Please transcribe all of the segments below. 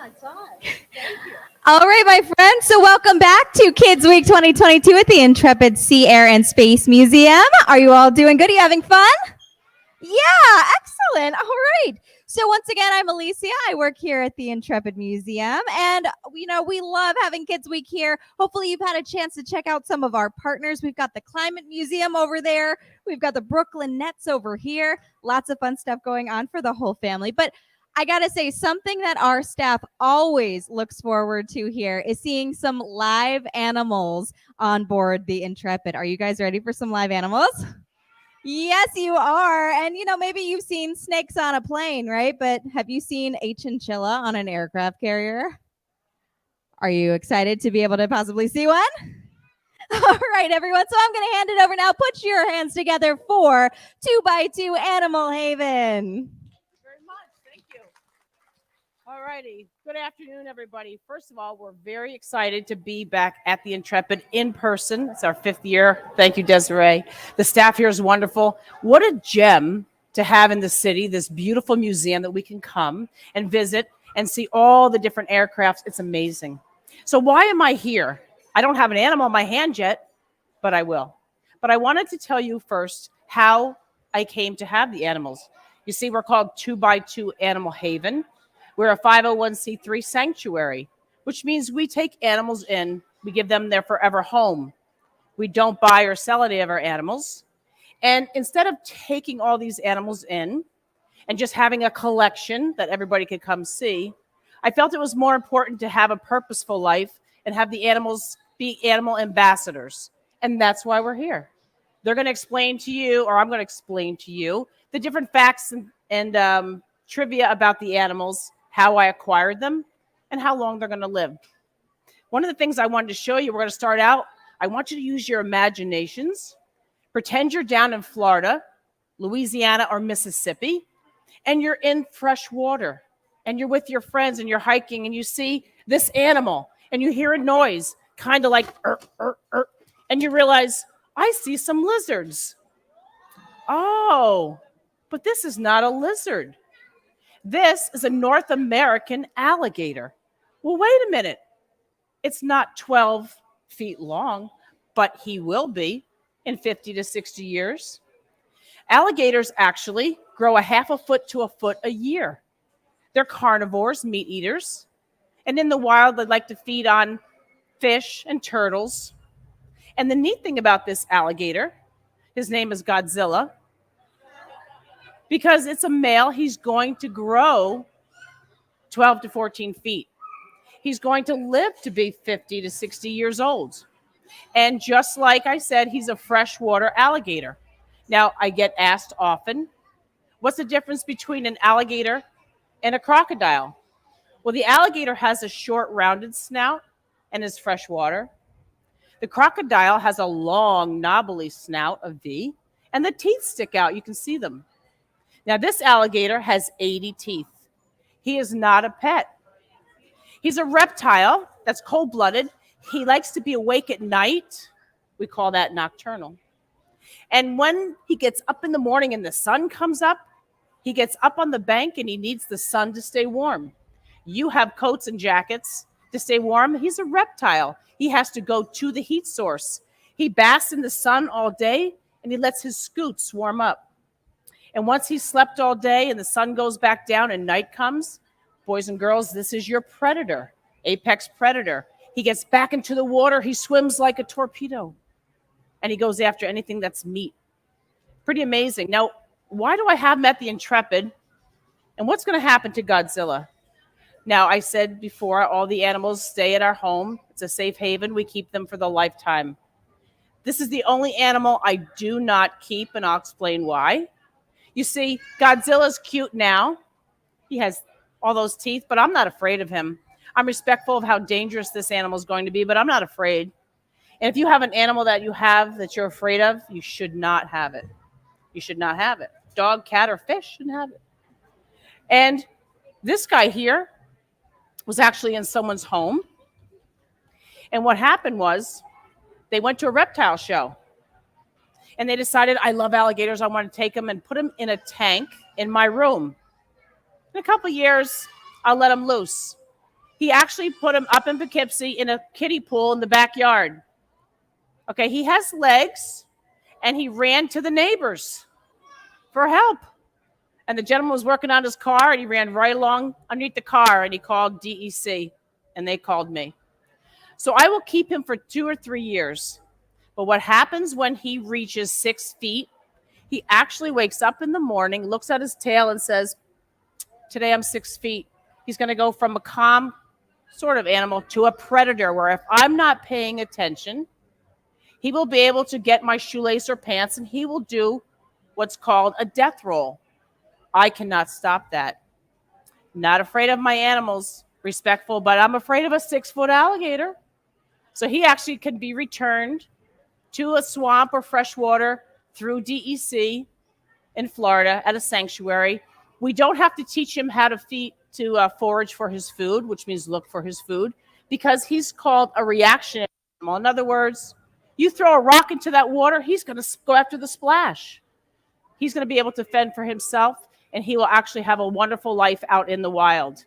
All right, my friends. So welcome back to Kids Week 2022 at the Intrepid Sea, Air, and Space Museum. Are you all doing good? Are you having fun? Yeah, excellent. All right. So once again, I'm Alicia. I work here at the Intrepid Museum, and we love having Kids Week here. Hopefully, you've had a chance to check out some of our partners. We've got the Climate Museum over there. We've got the Brooklyn Nets over here. Lots of fun stuff going on for the whole family. But I gotta say, something that our staff always looks forward to here is seeing some live animals on board the Intrepid. Are you guys ready for some live animals? Yes, you are. And maybe you've seen snakes on a plane, right? But have you seen a chinchilla on an aircraft carrier? Are you excited to be able to possibly see one? All right, everyone. So I'm going to hand it over now. Put your hands together for 2x2 Animal Haven. All righty. Good afternoon, everybody. First of all, we're very excited to be back at the Intrepid in person. It's our 5th year. Thank you, Desiree. The staff here is wonderful. What a gem to have in the city, this beautiful museum that we can come and visit and see all the different aircrafts. It's amazing. So why am I here? I don't have an animal in my hand yet, but I will. But I wanted to tell you first how I came to have the animals. You see, we're called 2x2 Animal Haven. We're a 501c3 sanctuary, which means we take animals in, we give them their forever home. We don't buy or sell any of our animals. And instead of taking all these animals in and just having a collection that everybody could come see, I felt it was more important to have a purposeful life and have the animals be animal ambassadors. And that's why we're here. They're going to explain to you, or I'm going to explain to you, the different facts and trivia about the animals, how I acquired them, and how long they're going to live. One of the things I wanted to show you, we're going to start out, I want you to use your imaginations. Pretend you're down in Florida, Louisiana, or Mississippi, and you're in fresh water, and you're with your friends, and you're hiking, and you see this animal, and you hear a noise, kind of like, and you realize, I see some lizards. Oh, but this is not a lizard. This is a North American alligator. Well, wait a minute. It's not 12 feet long, but he will be in 50 to 60 years. Alligators actually grow a half a foot to a foot a year. They're carnivores, meat eaters. And in the wild, they like to feed on fish and turtles. And the neat thing about this alligator, his name is Godzilla. Because it's a male, he's going to grow 12 to 14 feet. He's going to live to be 50 to 60 years old. And just like I said, he's a freshwater alligator. Now, I get asked often, what's the difference between an alligator and a crocodile? Well, the alligator has a short, rounded snout and is freshwater. The crocodile has a long, knobbly snout, a V, and the teeth stick out. You can see them. Now, this alligator has 80 teeth. He is not a pet. He's a reptile that's cold-blooded. He likes to be awake at night. We call that nocturnal. And when he gets up in the morning and the sun comes up, he gets up on the bank and he needs the sun to stay warm. You have coats and jackets to stay warm. He's a reptile. He has to go to the heat source. He basks in the sun all day and he lets his scoots warm up. And once he's slept all day and the sun goes back down and night comes, boys and girls, this is your predator, apex predator. He gets back into the water. He swims like a torpedo. And he goes after anything that's meat. Pretty amazing. Now, why do I have him at the Intrepid? And what's going to happen to Godzilla? Now, I said before, all the animals stay at our home. It's a safe haven. We keep them for the lifetime. This is the only animal I do not keep, and I'll explain why. You see, Godzilla's cute now. He has all those teeth, but I'm not afraid of him. I'm respectful of how dangerous this animal is going to be, but I'm not afraid. And if you have an animal that you're afraid of, you should not have it. You should not have it. Dog, cat, or fish shouldn't have it. And this guy here was actually in someone's home. And what happened was they went to a reptile show. And they decided, I love alligators. I want to take them and put them in a tank in my room. In a couple of years, I'll let them loose. He actually put him up in Poughkeepsie in a kiddie pool in the backyard. Okay, he has legs, and he ran to the neighbors for help. And the gentleman was working on his car, and he ran right along underneath the car, and he called DEC, and they called me. So I will keep him for 2 or 3 years. But what happens when he reaches 6 feet, he actually wakes up in the morning, looks at his tail, and says, today I'm 6 feet. He's going to go from a calm sort of animal to a predator, where if I'm not paying attention, he will be able to get my shoelace or pants, and he will do what's called a death roll. I cannot stop that. Not afraid of my animals, respectful, but I'm afraid of a 6-foot alligator. So he actually can be returned to a swamp or freshwater through DEC in Florida at a sanctuary. We don't have to teach him how to forage for his food, which means look for his food, because he's called a reactionary animal. In other words, you throw a rock into that water, he's going to go after the splash. He's going to be able to fend for himself, and he will actually have a wonderful life out in the wild.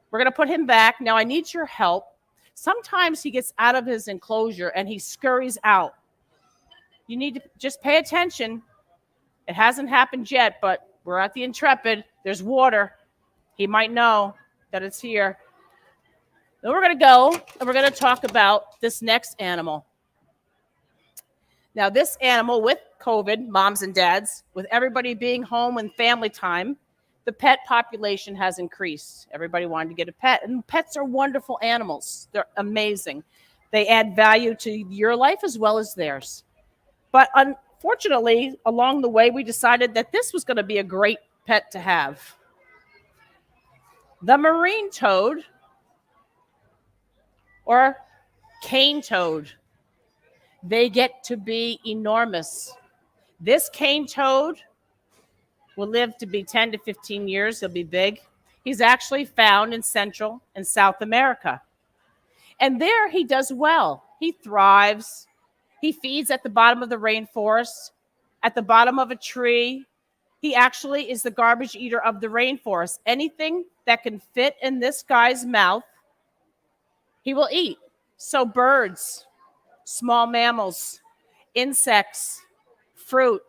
We're going to put him back. Now, I need your help. Sometimes he gets out of his enclosure and he scurries out. You need to just pay attention. It hasn't happened yet, but we're at the Intrepid. There's water. He might know that it's here. Then we're going to go and we're going to talk about this next animal. Now, this animal, with COVID, moms and dads, with everybody being home and family time, the pet population has increased. Everybody wanted to get a pet, and pets are wonderful animals. They're amazing. They add value to your life as well as theirs. But unfortunately, along the way, we decided that this was going to be a great pet to have. The marine toad, or cane toad. They get to be enormous. This cane toad will live to be 10 to 15 years. He'll be big. He's actually found in Central and South America. And there he does well. He thrives. He feeds at the bottom of the rainforest, at the bottom of a tree. He actually is the garbage eater of the rainforest. Anything that can fit in this guy's mouth, he will eat. So birds, small mammals, insects, fruit,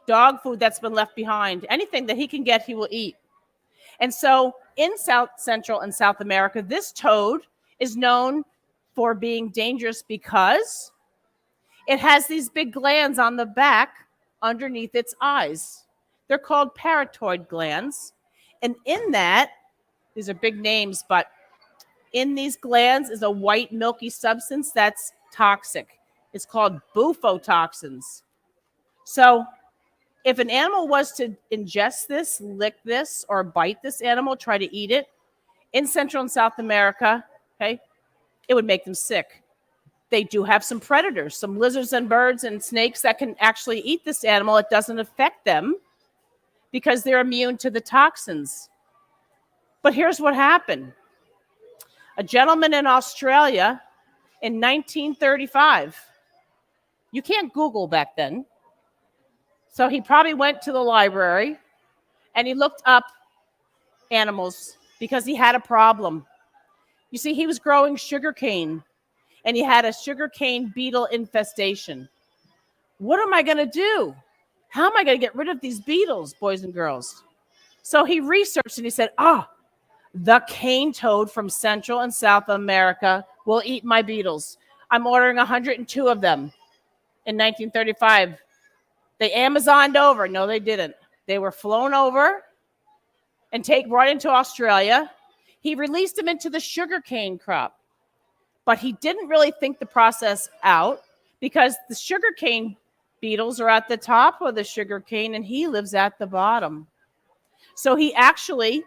dog food that's been left behind, anything that he can get, he will eat. And so in South Central and South America, this toad is known for being dangerous because it has these big glands on the back underneath its eyes. They're called parotoid glands. And in that, these are big names, but in these glands is a white milky substance that's toxic. It's called bufotoxins. So if an animal was to ingest this, lick this, or bite this animal, try to eat it, in Central and South America, okay, it would make them sick. They do have some predators, some lizards and birds and snakes that can actually eat this animal. It doesn't affect them because they're immune to the toxins. But here's what happened. A gentleman in Australia in 1935, you can't Google back then, so he probably went to the library and he looked up animals because he had a problem. You see, he was growing sugarcane and he had a sugarcane beetle infestation. What am I going to do? How am I going to get rid of these beetles, boys and girls? So he researched and he said, the cane toad from Central and South America will eat my beetles. I'm ordering 102 of them in 1935. They Amazoned over. No, they didn't. They were flown over and brought into Australia. He released them into the sugarcane crop. But he didn't really think the process out because the sugarcane beetles are at the top of the sugarcane and he lives at the bottom. So he actually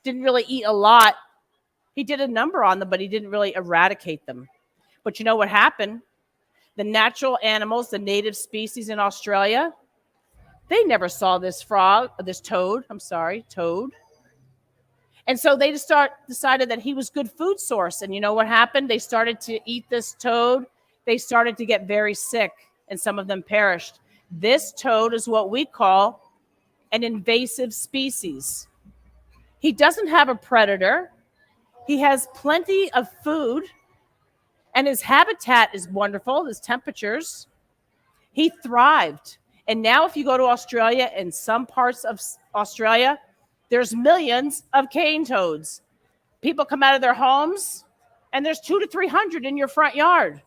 didn't really eat a lot. He did a number on them, but he didn't really eradicate them. But you know what happened? The natural animals, the native species in Australia, they never saw this toad. And so they decided that he was good food source. And you know what happened? They started to eat this toad. They started to get very sick, and some of them perished. This toad is what we call an invasive species. He doesn't have a predator. He has plenty of food, and his habitat is wonderful, his temperatures. He thrived. And now if you go to Australia, in some parts of Australia, there's millions of cane toads. People come out of their homes, and there's 200 to 300 in your front yard.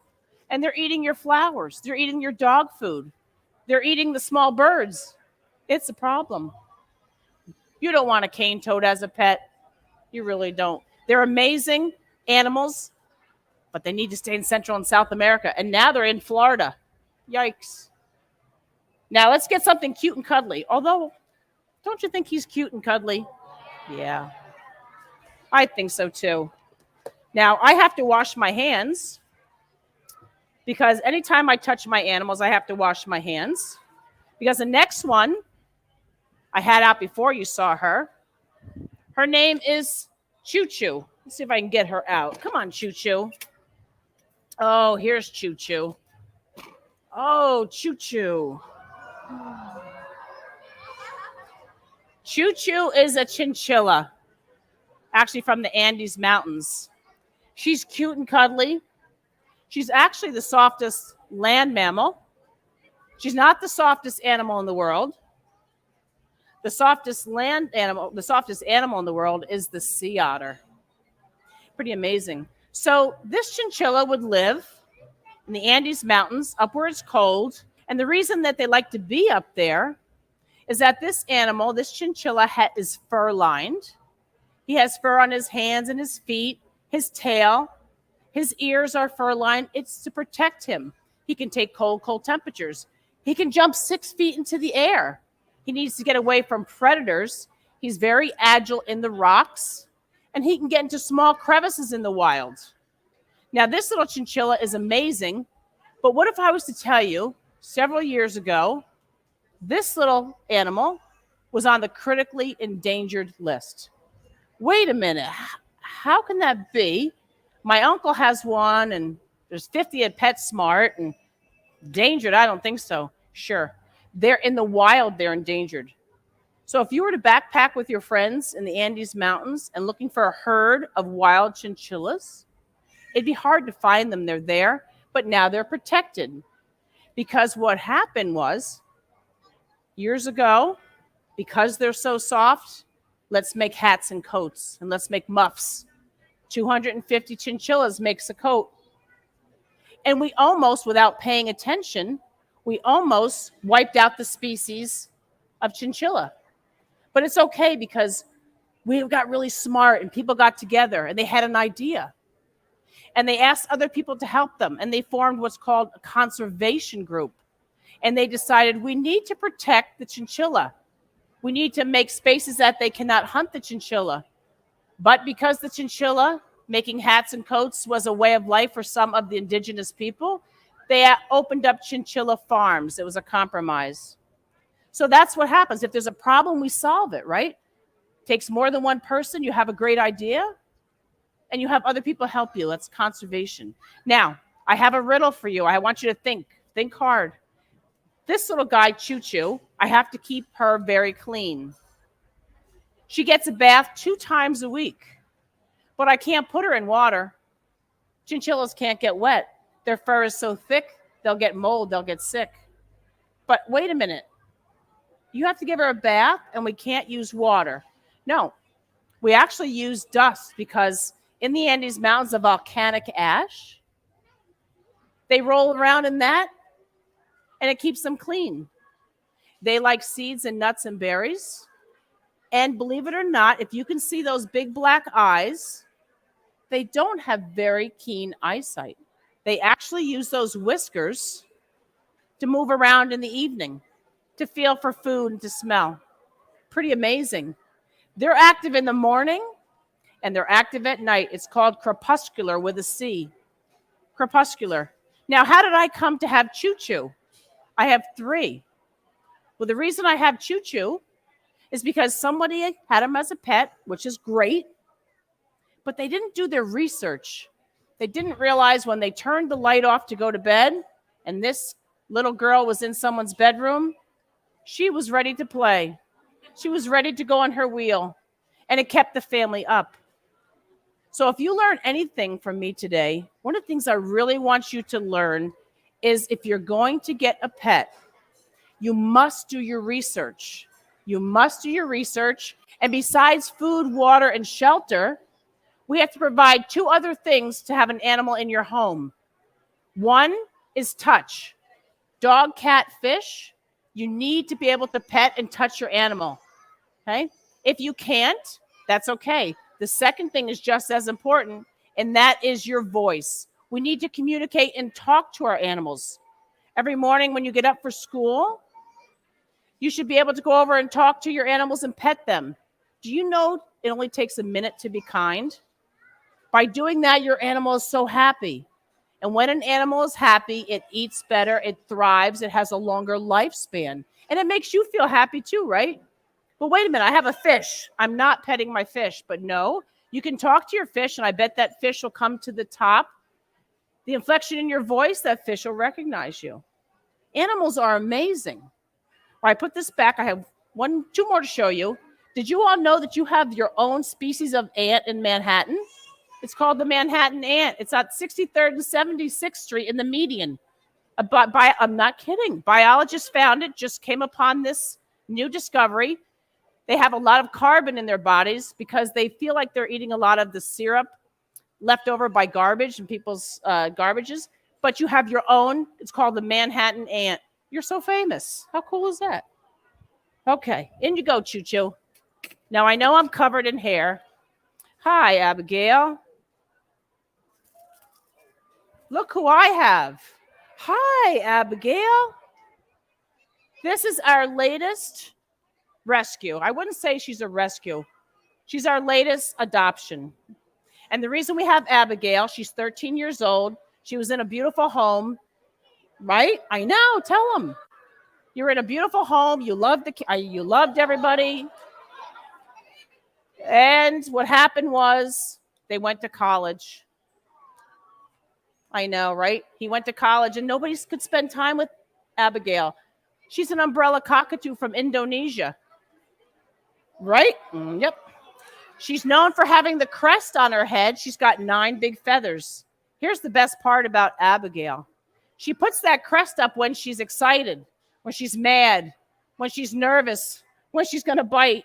And they're eating your flowers. They're eating your dog food. They're eating the small birds. It's a problem. You don't want a cane toad as a pet. You really don't. They're amazing animals, but they need to stay in Central and South America. And now they're in Florida. Yikes. Now let's get something cute and cuddly. Although, don't you think he's cute and cuddly? Yeah, I think so too. Now I have to wash my hands because anytime I touch my animals, I have to wash my hands. Because the next one I had out before you saw her, her name is Choo Choo. Let's see if I can get her out. Come on, Choo Choo. Oh, here's Choo Choo. Oh, Choo Choo. Choo Choo is a chinchilla, actually from the Andes Mountains. She's cute and cuddly. She's actually the softest land mammal. She's not the softest animal in the world. The softest animal in the world is the sea otter. Pretty amazing. So this chinchilla would live in the Andes Mountains, up where it's cold. And the reason that they like to be up there is that this animal, this chinchilla, is fur-lined. He has fur on his hands and his feet, his tail. His ears are fur-lined. It's to protect him. He can take cold temperatures. He can jump 6 feet into the air. He needs to get away from predators. He's very agile in the rocks, and he can get into small crevices in the wild. Now, this little chinchilla is amazing, but what if I was to tell you, several years ago, this little animal was on the critically endangered list? Wait a minute. How can that be? My uncle has one, and there's 50 at PetSmart, and endangered? I don't think so. Sure. They're in the wild, they're endangered. So if you were to backpack with your friends in the Andes Mountains and looking for a herd of wild chinchillas, it'd be hard to find them. They're there, but now they're protected. Because what happened was, years ago, because they're so soft, let's make hats and coats, and let's make muffs. 250 chinchillas makes a coat. And we almost, without paying attention, we almost wiped out the species of chinchilla. But it's okay because we got really smart and people got together and they had an idea. And they asked other people to help them. And they formed what's called a conservation group. And they decided we need to protect the chinchilla. We need to make spaces that they cannot hunt the chinchilla. But because the chinchilla making hats and coats was a way of life for some of the indigenous people, they opened up chinchilla farms. It was a compromise. So that's what happens. If there's a problem, we solve it, right? Takes more than one person. You have a great idea, and you have other people help you. That's conservation. Now, I have a riddle for you. I want you to think hard. This little guy, Choo Choo, I have to keep her very clean. She gets a bath 2 times a week, but I can't put her in water. Chinchillas can't get wet. Their fur is so thick, they'll get mold, they'll get sick. But wait a minute. You have to give her a bath, and we can't use water. No, we actually use dust because in the Andes Mountains of volcanic ash, they roll around in that, and it keeps them clean. They like seeds and nuts and berries. And believe it or not, if you can see those big black eyes, they don't have very keen eyesight. They actually use those whiskers to move around in the evening, to feel for food and to smell. Pretty amazing. They're active in the morning and they're active at night. It's called crepuscular with a C. Crepuscular. Now, how did I come to have Choo Choo? I have 3. Well, the reason I have Choo Choo is because somebody had him as a pet, which is great, but they didn't do their research. They didn't realize when they turned the light off to go to bed, and this little girl was in someone's bedroom, she was ready to play. She was ready to go on her wheel. and it kept the family up. So if you learn anything from me today, one of the things I really want you to learn is if you're going to get a pet, you must do your research. You must do your research. And besides food, water, and shelter, we have to provide two other things to have an animal in your home. One is touch. Dog, cat, fish, you need to be able to pet and touch your animal. Okay? If you can't, that's okay. The second thing is just as important, and that is your voice. We need to communicate and talk to our animals. Every morning when you get up for school, you should be able to go over and talk to your animals and pet them. Do you know it only takes a minute to be kind? By doing that, your animal is so happy. And when an animal is happy, it eats better, it thrives, it has a longer lifespan. And it makes you feel happy too, right? But wait a minute, I have a fish. I'm not petting my fish. But no, you can talk to your fish, and I bet that fish will come to the top. The inflection in your voice, that fish will recognize you. Animals are amazing. All right, put this back. I have two more to show you. Did you all know that you have your own species of ant in Manhattan? It's called the Manhattan ant. It's at 63rd and 76th Street in the median. I'm not kidding. Biologists found it, just came upon this new discovery. They have a lot of carbon in their bodies because they feel like they're eating a lot of the syrup left over by garbage and people's garbages. But you have your own. It's called the Manhattan ant. You're so famous. How cool is that? Okay, in you go, Choo-Choo. Now, I know I'm covered in hair. Hi, Abigail. Look who I have. Hi, Abigail. This is our latest rescue. I wouldn't say she's a rescue. She's our latest adoption. And the reason we have Abigail, she's 13 years old. She was in a beautiful home, right? I know. Tell them. You're in a beautiful home. You loved everybody. And what happened was they went to college. I know, right? He went to college and nobody could spend time with Abigail. She's an umbrella cockatoo from Indonesia. Right? Yep. She's known for having the crest on her head. She's got 9 big feathers. Here's the best part about Abigail. She puts that crest up when she's excited, when she's mad, when she's nervous, when she's going to bite.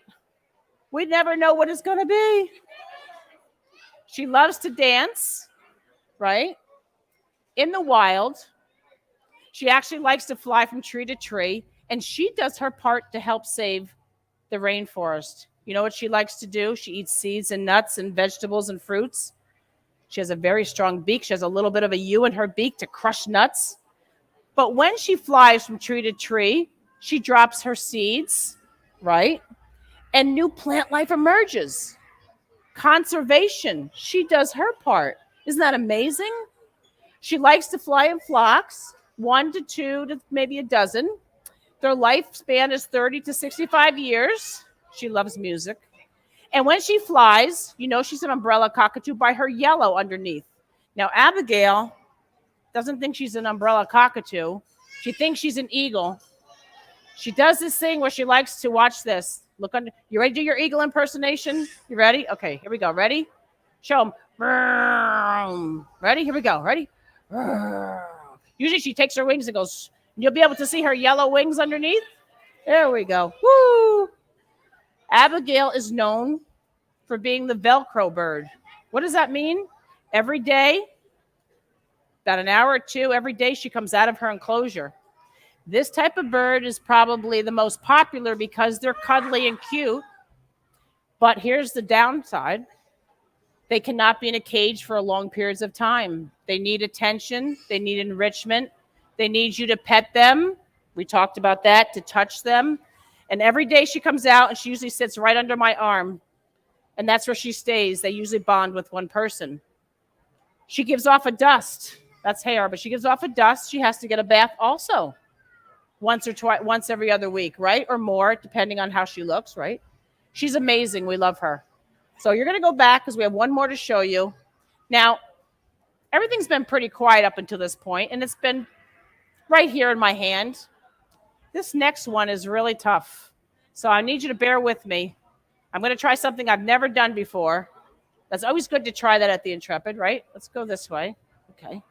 We never know what it's going to be. She loves to dance, right? In the wild. She actually likes to fly from tree to tree, and she does her part to help save the rainforest. You know what she likes to do? She eats seeds and nuts and vegetables and fruits. She has a very strong beak. She has a little bit of a U in her beak to crush nuts. But when she flies from tree to tree, she drops her seeds, right? And new plant life emerges. Conservation, she does her part. Isn't that amazing? She likes to fly in flocks, 1 to 2 to maybe a dozen. Their lifespan is 30 to 65 years. She loves music. And when she flies, you know she's an umbrella cockatoo by her yellow underneath. Now, Abigail doesn't think she's an umbrella cockatoo. She thinks she's an eagle. She does this thing where she likes to watch this. Look under. You ready to do your eagle impersonation? You ready? Okay, here we go. Ready? Show them. Ready? Here we go. Ready? Usually she takes her wings and goes. You'll be able to see her yellow wings underneath. There we go. Woo! Abigail is known for being the Velcro Bird. What does that mean? Every day, about an hour or two, every day she comes out of her enclosure. This type of bird is probably the most popular because they're cuddly and cute. But here's the downside. They cannot be in a cage for long periods of time. They need attention. They need enrichment. They need you to pet them. We talked about that, to touch them. And every day she comes out and she usually sits right under my arm. And that's where she stays. They usually bond with one person. She gives off a dust. That's hair, but she gives off a dust. She has to get a bath also. Once or twice, once every other week, right? Or more, depending on how she looks, right? She's amazing. We love her. So you're going to go back because we have one more to show you. Now, everything's been pretty quiet up until this point, and it's been right here in my hand. This next one is really tough. So I need you to bear with me. I'm going to try something I've never done before. That's always good to try that at the Intrepid, right? Let's go this way. Okay.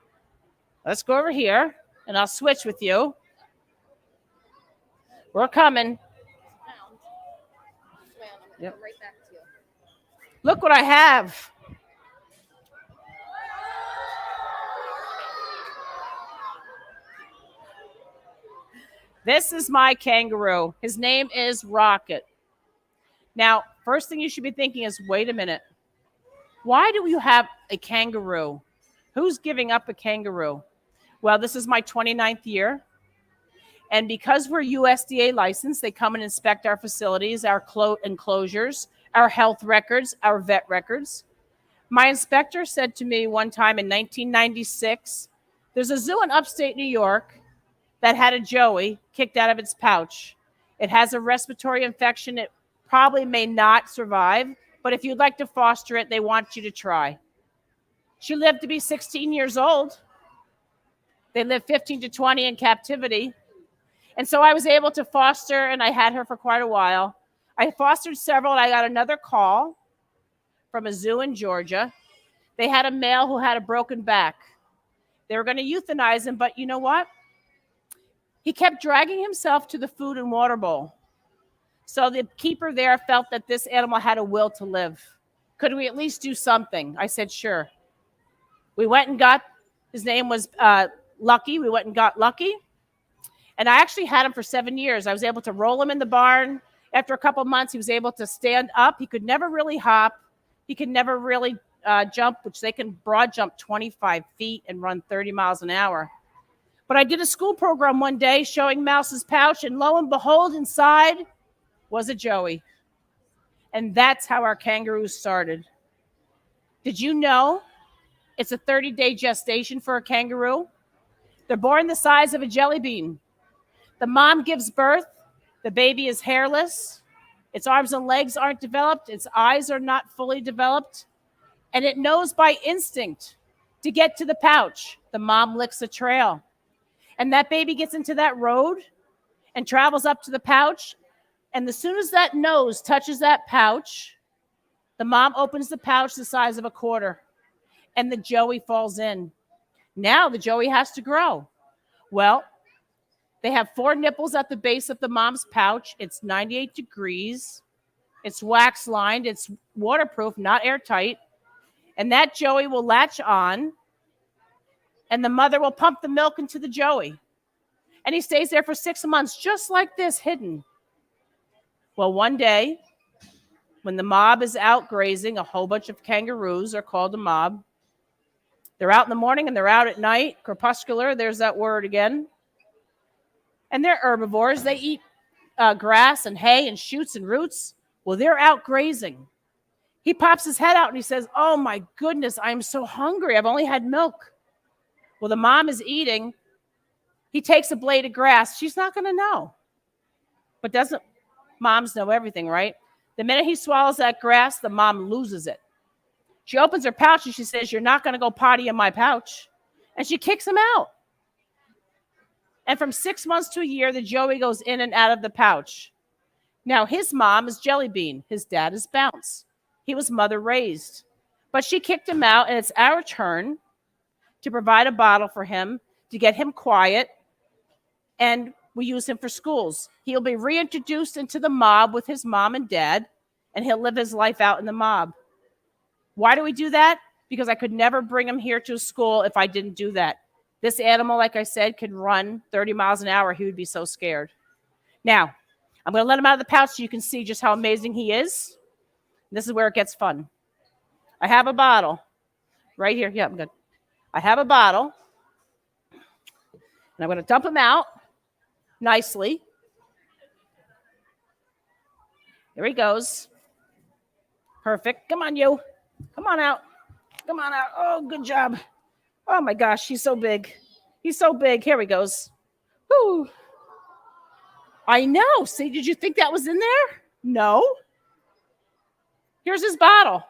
Let's go over here, and I'll switch with you. We're coming. Yep. Look what I have. This is my kangaroo. His name is Rocket. Now, first thing you should be thinking is, wait a minute. Why do you have a kangaroo? Who's giving up a kangaroo? Well, this is my 29th year. And because we're USDA licensed, they come and inspect our facilities, our enclosures, our health records, our vet records. My inspector said to me one time in 1996, there's a zoo in upstate New York that had a joey kicked out of its pouch. It has a respiratory infection. It probably may not survive, but if you'd like to foster it, they want you to try. She lived to be 16 years old. They live 15 to 20 in captivity. And so I was able to foster, and I had her for quite a while. I fostered several, and I got another call from a zoo in Georgia. They had a male who had a broken back. They were going to euthanize him, but you know what? He kept dragging himself to the food and water bowl. So the keeper there felt that this animal had a will to live. Could we at least do something? I said, sure. We went and got, his name was Lucky. We went and got Lucky. And I actually had him for 7 years. I was able to roll him in the barn. After a couple of months, he was able to stand up. He could never really hop. He could never really jump, which they can broad jump 25 feet and run 30 miles an hour. But I did a school program one day showing Mouse's pouch, and lo and behold, inside was a joey. And that's how our kangaroos started. Did you know it's a 30-day gestation for a kangaroo? They're born the size of a jelly bean. The mom gives birth. The baby is hairless. Its arms and legs aren't developed. Its eyes are not fully developed. And it knows by instinct to get to the pouch. The mom licks a trail. And that baby gets into that road and travels up to the pouch. And as soon as that nose touches that pouch, the mom opens the pouch the size of a quarter. And the joey falls in. Now the joey has to grow. Well, they have 4 nipples at the base of the mom's pouch. It's 98 degrees. It's wax lined. It's waterproof, not airtight. And that joey will latch on, and the mother will pump the milk into the joey. And he stays there for 6 months, just like this, hidden. Well, one day, when the mob is out grazing, a whole bunch of kangaroos are called a mob. They're out in the morning and they're out at night. Crepuscular, there's that word again. And they're herbivores. They eat grass and hay and shoots and roots. Well, they're out grazing. He pops his head out and he says, oh my goodness, I'm so hungry. I've only had milk. Well, the mom is eating. He takes a blade of grass. She's not going to know. But doesn't moms know everything, right? The minute he swallows that grass, the mom loses it. She opens her pouch and she says, you're not going to go potty in my pouch. And she kicks him out. And from 6 months to a year, the joey goes in and out of the pouch. Now, his mom is Jelly Bean. His dad is Bounce. He was mother raised. But she kicked him out, and it's our turn to provide a bottle for him, to get him quiet, and we use him for schools. He'll be reintroduced into the mob with his mom and dad, and he'll live his life out in the mob. Why do we do that? Because I could never bring him here to a school if I didn't do that. This animal, like I said, could run 30 miles an hour. He would be so scared. Now, I'm going to let him out of the pouch so you can see just how amazing he is. This is where it gets fun. I have a bottle right here. Yeah, I'm good. I have a bottle. And I'm going to dump him out nicely. There he goes. Perfect. Come on, you. Come on out. Come on out. Oh, good job. Oh, my gosh. He's so big. He's so big. Here he goes. Woo. I know. See, did you think that was in there? No. Here's his bottle.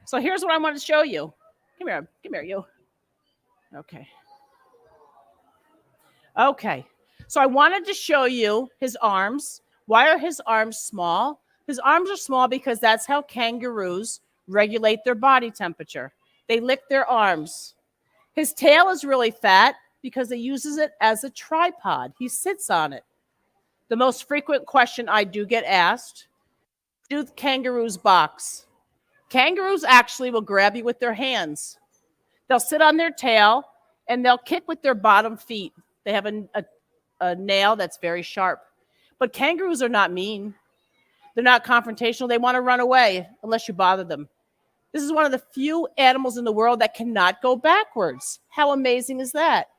So here's what I want to show you. Come here. Come here, you. Okay. Okay. So I wanted to show you his arms. Why are his arms small? His arms are small because that's how kangaroos regulate their body temperature. They lick their arms. His tail is really fat because he uses it as a tripod. He sits on it. The most frequent question I do get asked, do kangaroos box? Kangaroos actually will grab you with their hands. They'll sit on their tail and they'll kick with their bottom feet. They have a nail that's very sharp. But kangaroos are not mean. They're not confrontational. They want to run away unless you bother them. This is one of the few animals in the world that cannot go backwards. How amazing is that?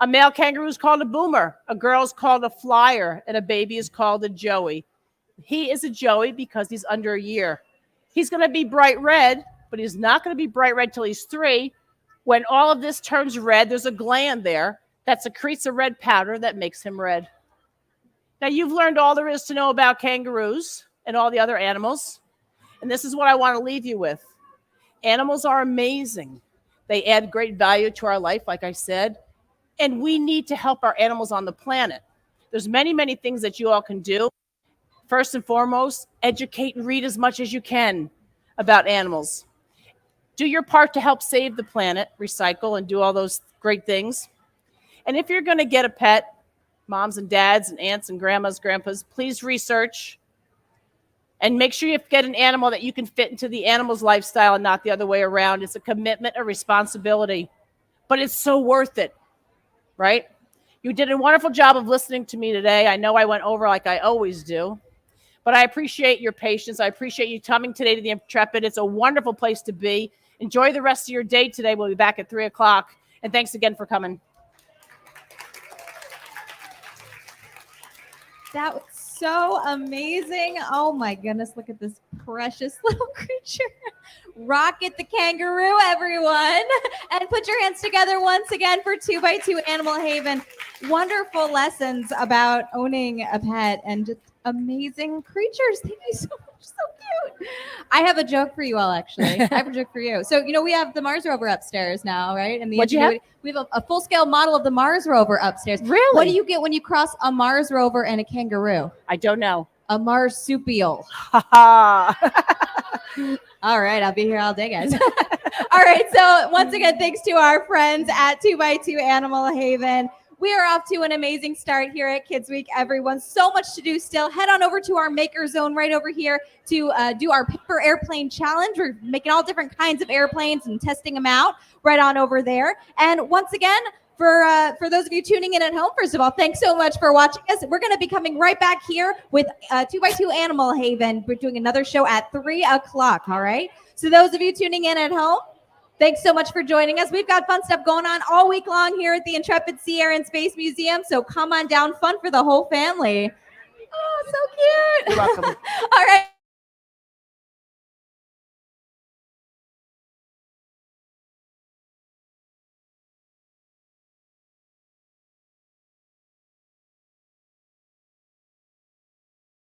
A male kangaroo is called a boomer. A girl is called a flyer. And a baby is called a joey. He is a joey because he's under a year. He's going to be bright red, but he's not going to be bright red till he's 3. When all of this turns red, there's a gland there that secretes a red powder that makes him red. Now, you've learned all there is to know about kangaroos and all the other animals. And this is what I want to leave you with. Animals are amazing. They add great value to our life, like I said. And we need to help our animals on the planet. There's many, many things that you all can do. First and foremost, educate and read as much as you can about animals. Do your part to help save the planet, recycle, and do all those great things. And if you're going to get a pet, moms and dads and aunts and grandmas, grandpas, please research and make sure you get an animal that you can fit into the animal's lifestyle and not the other way around. It's a commitment, a responsibility, but it's so worth it, right? You did a wonderful job of listening to me today. I know I went over like I always do, but I appreciate your patience. I appreciate you coming today to the Intrepid. It's a wonderful place to be. Enjoy the rest of your day today. We'll be back at 3 o'clock. And thanks again for coming. That was so amazing. Oh my goodness, look at this precious little creature. Rocket the kangaroo, everyone. And put your hands together once again for 2x2 Animal Haven. Wonderful lessons about owning a pet and just amazing creatures. Thank you so much. So cute. I have a joke for you all, actually. I have a joke for you. So, we have the Mars rover upstairs now, right? And What'd you have? We have a full-scale model of the Mars rover upstairs. Really? What do you get when you cross a Mars rover and a kangaroo? I don't know. A marsupial. Ha ha. All right, I'll be here all day, guys. All right, so once again, thanks to our friends at 2x2 Animal Haven. We are off to an amazing start here at Kids Week, everyone. So much to do still. Head on over to our Maker Zone right over here to do our paper airplane challenge. We're making all different kinds of airplanes and testing them out right on over there. And once again, for those of you tuning in at home, first of all, thanks so much for watching us. We're going to be coming right back here with 2x2 Animal Haven. We're doing another show at 3 o'clock, all right? So those of you tuning in at home, thanks so much for joining us. We've got fun stuff going on all week long here at the Intrepid Sea, Air, and Space Museum. So come on down, fun for the whole family. Oh, so cute. You're welcome. All right.